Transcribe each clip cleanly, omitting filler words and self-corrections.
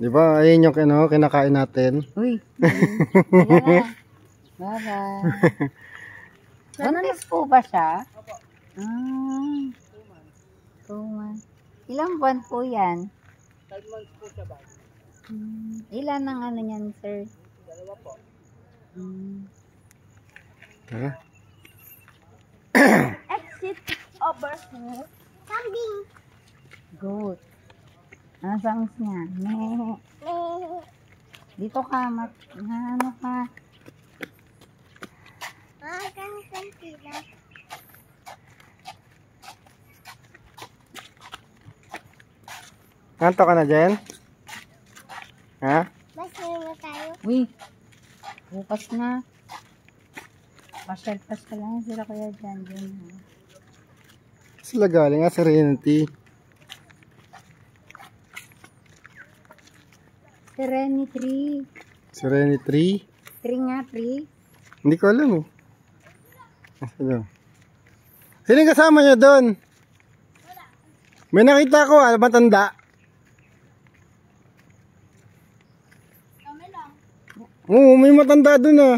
Di ba? Ayun yung kinakain natin. Uy. Bye-bye. Buntis po ba siya? Opo. 2 months. Ilang buwan po yan? 5 months po siya ba? Ilan ang ano niyan, sir? 2 po. Ha? Exit over here. Kambing. Good. Ano songs niya? Dito ka, ano ka? Ganito sila. Nanto ka na, Jen? Ha? Basta na tayo. Uy, bukas na. Pasyal-pasyal lang sila kaya dyan. Sila galing nga, Serenity. Serenity. Serenity? 3 nga, 3. Hindi ko alam eh. Sino? Sino yung kasama niya doon? May nakita ko, matanda. Kami lang. Oo, may matanda doon ah.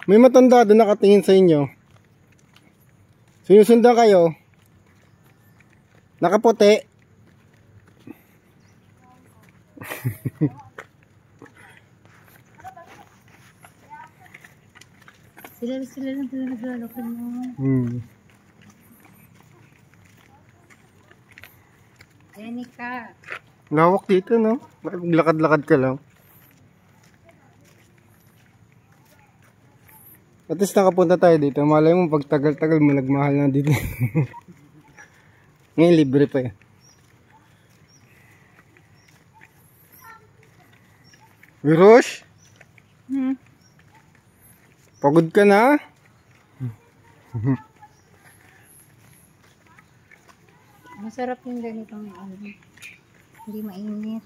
May matanda doon nakatingin sa inyo. Sinusundan kayo. Nakaputi. Sila lang sila naglalakan mo. Jenica. Lawak dito, no? Lakad-lakad ka lang. At least nakapunta tayo dito. Malay mo, pag tagal-tagal mo, nagmahal na dito. Ngayon, libre pa eh. Wirosh? Pagod ka na? Masarap yung ganitong hindi mainit.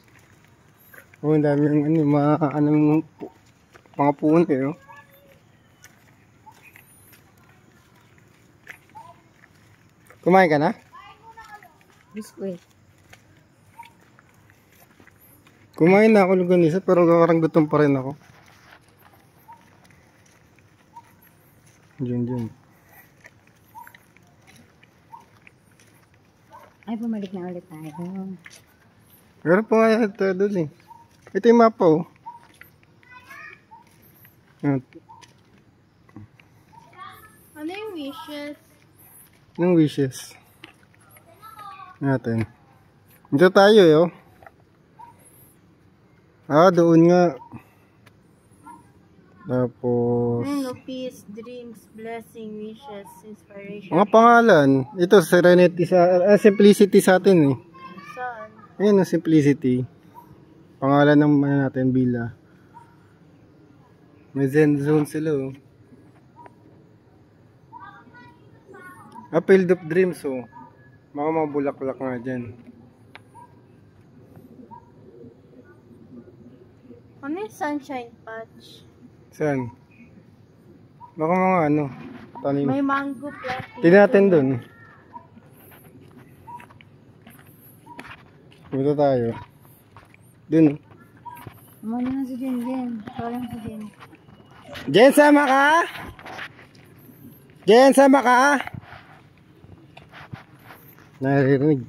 Oo, ang dami yung mga puno eh. Oh. Kumain ka na? Biskuit. Kumain na ako luganisa pero parang gutom pa rin ako. Diyan. Ay, bumalik na ulit tayo. Meron pa nga ito doon eh. Ito yung mapa oh. Ano yung wishes? Yung wishes. Natin. Dito tayo eh oh. Doon nga. Tapos Peace, dreams, blessing, wishes, inspiration. mga pangalan. Ito Serenity Simplicity sa atin eh. Saan? Ayun ang Simplicity. Pangalan ng natin Bila. May Zen Zone sila oh. Field of Dreams oh. Mga bulaklak nga dyan. Ano yung sunshine patch? Saan? Baka mga tanim. May mango planting. Tignan natin dun. Dito tayo. Dun. Umano na si Jen. Parang si Jen. Jen, sama ka? Jen, sama ka? Naririnig.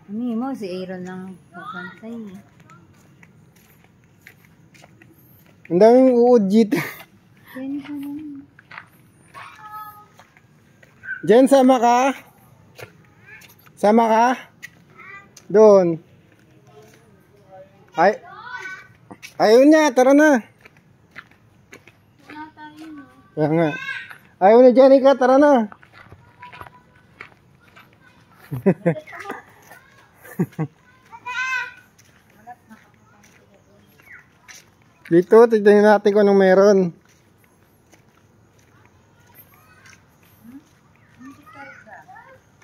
Ano mo, si Aaron lang pagkantay. Ang daming uod dito. Jenica naman. Jen, sama ka? Sama ka? Doon. Ayaw niya, tara na. Wala tayo, no? Kaya nga. Ayaw ni Jenica, tara na. Dito, tignan natin kung anong meron.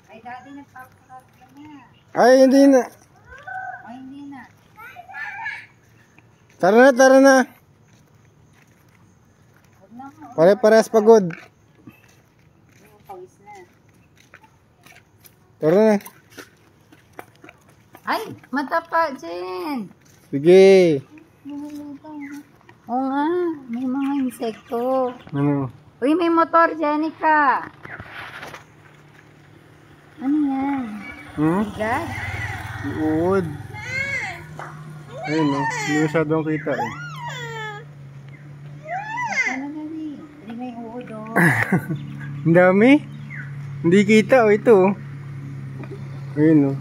Ay, dati nagpapakat ka na. Ay, hindi na. Ay, hindi na. Tara na, tara na. Huwag na ako. Pare-parehas pagod. Pawis na. Tara na. Ay, matapa, Jen. Sige. Oo nga, may mga insekto. Ano? Uy, may motor, Jenica. Ano yan? God? Uod. Ayun no. Hindi masyadong kita eh. Ano gani? Hindi may uod, oh. Ang dami. Hindi kita oh. Ito oh. Ayun no.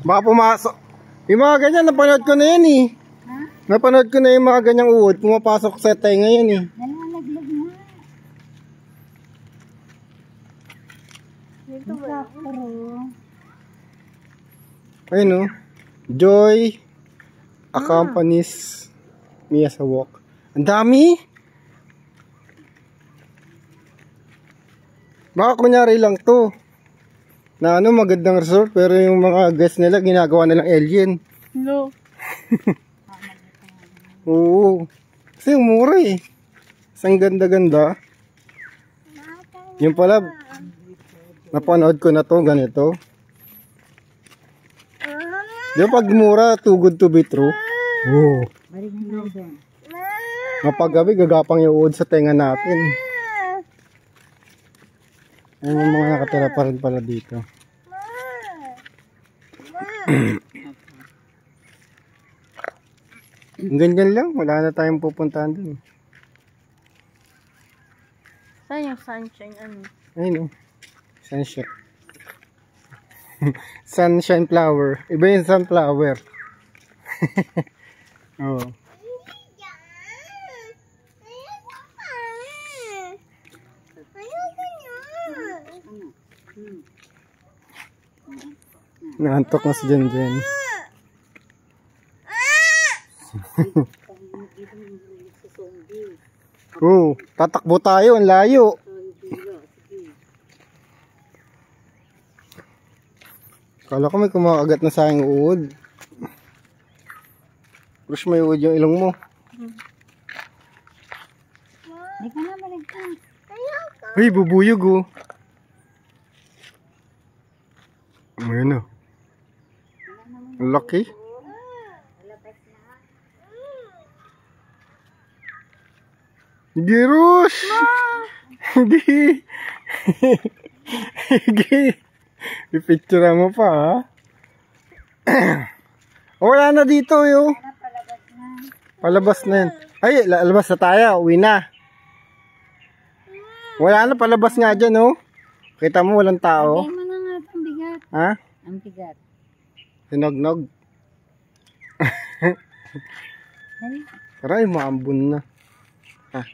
Baka pumasok. Yung mga ganyan, napanood ko na yan eh. Ha? Napanood ko na yung mga ganyang uod. Pumapasok sa tenga yan eh. Nalalaglag na. Dito Ang ba? sakto. Ayun no. Joy accompanies Mia sa walk. Ang dami! Baka kunyari lang to. Na ano, magandang resort. Pero yung mga guests nila, ginagawa nilang alien. No. Oo. Kasi yung mura eh. Isang ganda-ganda. Yung pala, napanood ko na to, ganito. Yung pag mura, too good to be true. Oo. Balik na lang doon. Mapagabi, gagapang yung uod sa tenga natin. Ayun yung mga nakatira pa rin pala dito. Ganyan lang, wala na tayong pupuntahan dun. Saan yung sunshine? Ano? Ayun o. Sunshine. Sunshine flower. Iba yung sunflower. Oo. Naantok na si Jen Jen. Oo, tatakbo tayo, ang layo. Kala ko may kumakagat na sa aking uod. Crush, may uod yung ilong mo. Hindi ka na, balik ka. Uy, bubuyog oh. Ayun oh. Ang laki. Hindi, Rush! Hindi. Hindi. Ipicture mo pa ha. Wala na dito yo. Palabas na yan. Ay, lalabas na tayo. Uwi na. Wala na, palabas nga dyan oh. Kita mo walang tao. Lagay mo na nga ang bigat. Ha? Ang bigat. Sinognog. Dali. Aray, maambun na. Ha?